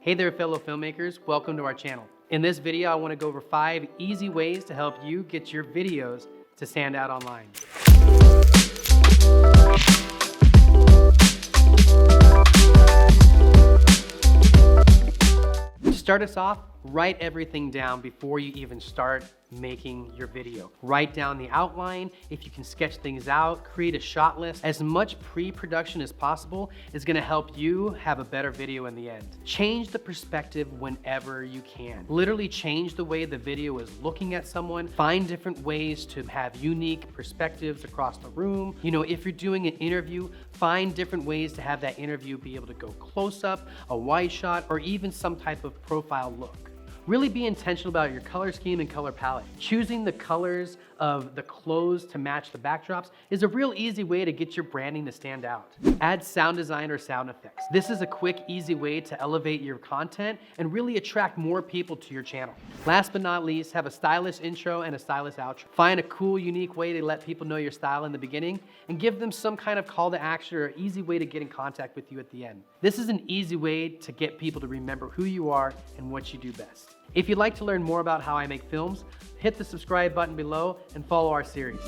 Hey there, fellow filmmakers. Welcome to our channel. In this video, I want to go over 5 easy ways to help you get your videos to stand out online. To start us off, write everything down before you even start making your video. Write down the outline. If you can sketch things out, create a shot list. As much pre-production as possible is gonna help you have a better video in the end. Change the perspective whenever you can. Literally change the way the video is looking at someone. Find different ways to have unique perspectives across the room. You know, if you're doing an interview, find different ways to have that interview be able to go close up, a wide shot, or even some type of profile look. Really be intentional about your color scheme and color palette. Choosing the colors of the clothes to match the backdrops is a real easy way to get your branding to stand out. Add sound design or sound effects. This is a quick, easy way to elevate your content and really attract more people to your channel. Last but not least, have a stylish intro and a stylish outro. Find a cool, unique way to let people know your style in the beginning and give them some kind of call to action or easy way to get in contact with you at the end. This is an easy way to get people to remember who you are and what you do best. If you'd like to learn more about how I make films, hit the subscribe button below and follow our series.